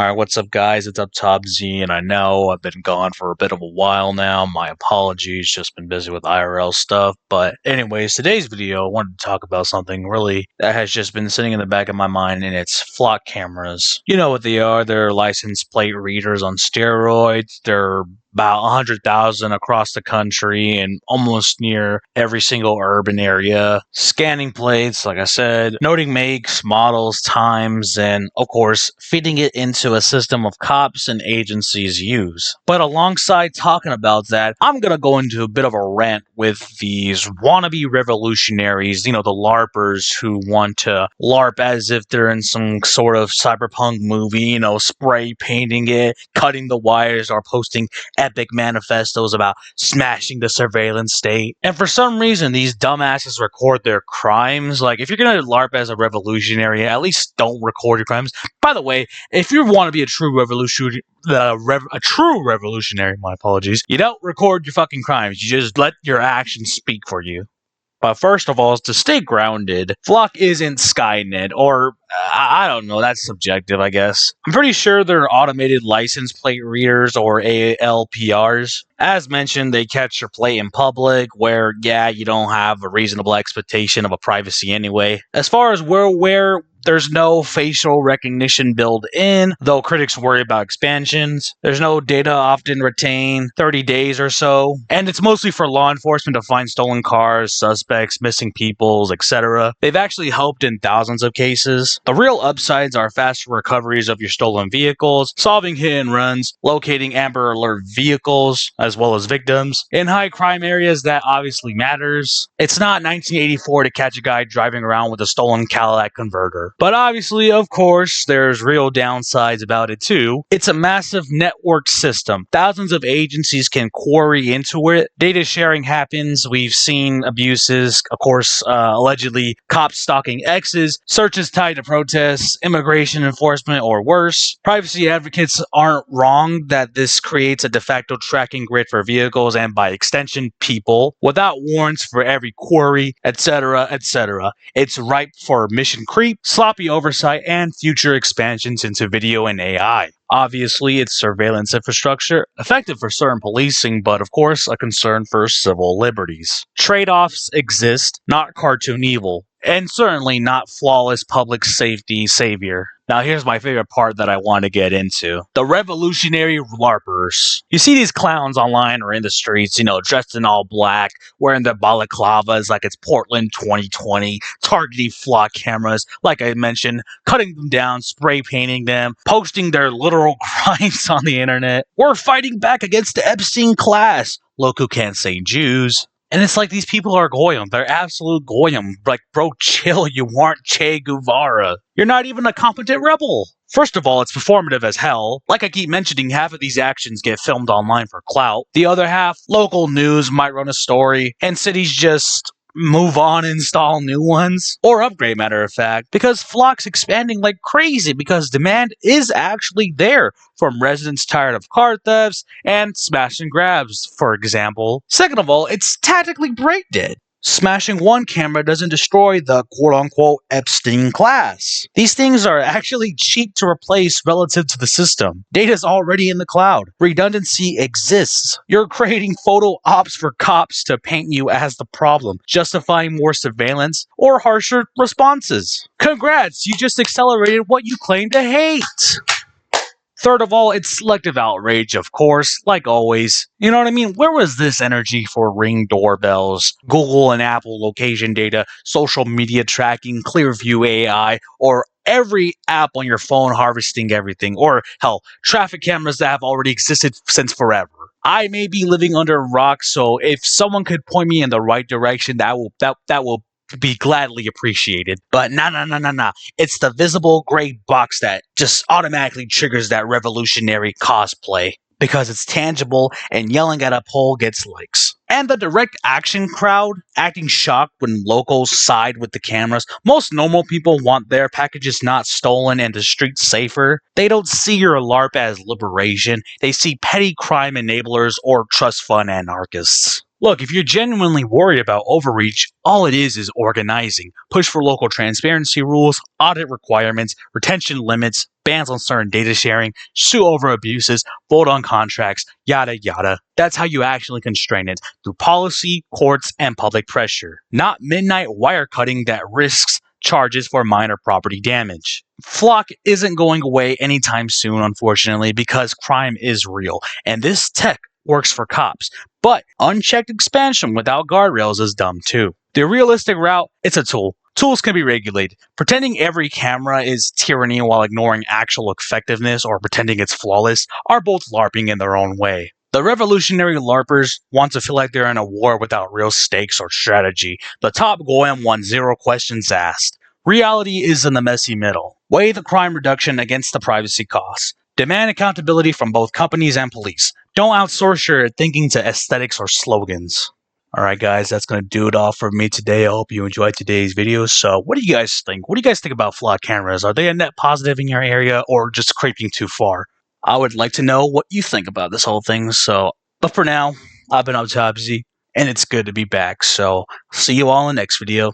Alright, what's up guys? It's Up Top Z, and I know I've been gone for a bit of a while now. My apologies, just been busy with IRL stuff. But anyways, today's video, I wanted to talk about something really that has just been sitting in the back of my mind, and it's flock cameras. You know what they are, they're license plate readers on steroids. They're about 100,000 across the country and almost near every single urban area. Scanning plates, like I said, noting makes, models, times, and of course, feeding it into a system of cops and agencies use. But alongside talking about that, I'm gonna go into a bit of a rant with these wannabe revolutionaries, the LARPers who want to LARP as if they're in some sort of cyberpunk movie, spray painting it, cutting the wires, or posting epic manifestos about smashing the surveillance state. And for some reason, these dumbasses record their crimes. Like, if you're gonna LARP as a revolutionary, at least don't record your crimes. By the way, if you want to be a true revolutionary, my apologies, you don't record your fucking crimes. You just let your actions speak for you. But first of all, to stay grounded, Flock isn't Skynet, or I don't know, that's subjective, I guess. I'm pretty sure they're automated license plate readers, or ALPRs. As mentioned, they catch your plate in public, where, yeah, you don't have a reasonable expectation of a privacy anyway. As far as where there's no facial recognition built in, though critics worry about expansions. There's no data often retained, 30 days or so, and it's mostly for law enforcement to find stolen cars, suspects, missing peoples, etc. They've actually helped in thousands of cases. The real upsides are faster recoveries of your stolen vehicles, solving hit and runs, locating Amber Alert vehicles, as well as victims. In high crime areas, that obviously matters. It's not 1984 to catch a guy driving around with a stolen Cadillac converter. But obviously, of course, there's real downsides about it too. It's a massive network system. Thousands of agencies can query into it. Data sharing happens. We've seen abuses, of course, allegedly cops stalking exes, searches tied to protests, immigration enforcement, or worse. Privacy advocates aren't wrong that this creates a de facto tracking grid for vehicles and, by extension, people, without warrants for every query, etc., etc. It's ripe for mission creep, sloppy oversight, and future expansions into video and AI. Obviously, it's surveillance infrastructure, effective for certain policing, but of course, a concern for civil liberties. Trade-offs exist, not cartoon evil, and certainly not flawless public safety savior. Now here's my favorite part that I want to get into. The revolutionary LARPers. You see these clowns online or in the streets, dressed in all black, wearing their balaclavas like it's Portland 2020, targeting flock cameras, like I mentioned, cutting them down, spray painting them, posting their literal crimes on the internet. We're fighting back against the Epstein class. Look who can't say Jews. And it's like these people are goyim. They're absolute goyim. Like, bro, chill. You aren't Che Guevara. You're not even a competent rebel. First of all, it's performative as hell. Like I keep mentioning, half of these actions get filmed online for clout. The other half, local news might run a story, and cities just move on and install new ones, or upgrade, matter of fact, because Flock's expanding like crazy because demand is actually there from residents tired of car thefts and smash and grabs, for example. Second of all, it's tactically brain dead. Smashing one camera doesn't destroy the quote-unquote Epstein class. These things are actually cheap to replace relative to the system. Data's already in the cloud. Redundancy exists. You're creating photo ops for cops to paint you as the problem, justifying more surveillance or harsher responses. Congrats, you just accelerated what you claim to hate. Third of all, it's selective outrage, of course, like always. You know what I mean? Where was this energy for Ring doorbells, Google and Apple location data, social media tracking, Clearview AI, or every app on your phone harvesting everything, or hell, traffic cameras that have already existed since forever? I may be living under a rock, so if someone could point me in the right direction, that will be gladly appreciated. But nah. It's the visible gray box that just automatically triggers that revolutionary cosplay, because it's tangible and yelling at a pole gets likes. And the direct action crowd acting shocked when locals side with the cameras. Most normal people want their packages not stolen and the streets safer. They don't see your LARP as liberation. They see petty crime enablers or trust fund anarchists. Look, if you're genuinely worried about overreach, all it is organizing. Push for local transparency rules, audit requirements, retention limits, bans on certain data sharing, sue over abuses, vote on contracts, yada yada. That's how you actually constrain it, through policy, courts, and public pressure. Not midnight wire cutting that risks charges for minor property damage. Flock isn't going away anytime soon, unfortunately, because crime is real, and this tech works for cops. But unchecked expansion without guardrails is dumb too. The realistic route, it's a tool. Tools can be regulated. Pretending every camera is tyranny while ignoring actual effectiveness or pretending it's flawless are both LARPing in their own way. The revolutionary LARPers want to feel like they're in a war without real stakes or strategy. The top goem wants zero questions asked. Reality is in the messy middle. Weigh the crime reduction against the privacy costs. Demand accountability from both companies and police. Don't outsource your thinking to aesthetics or slogans. Alright guys, that's going to do it all for me today. I hope you enjoyed today's video. So what do you guys think? What do you guys think about Flock cameras? Are they a net positive in your area or just creeping too far? I would like to know what you think about this whole thing. But for now, I've been Autopsy, and it's good to be back. So see you all in the next video.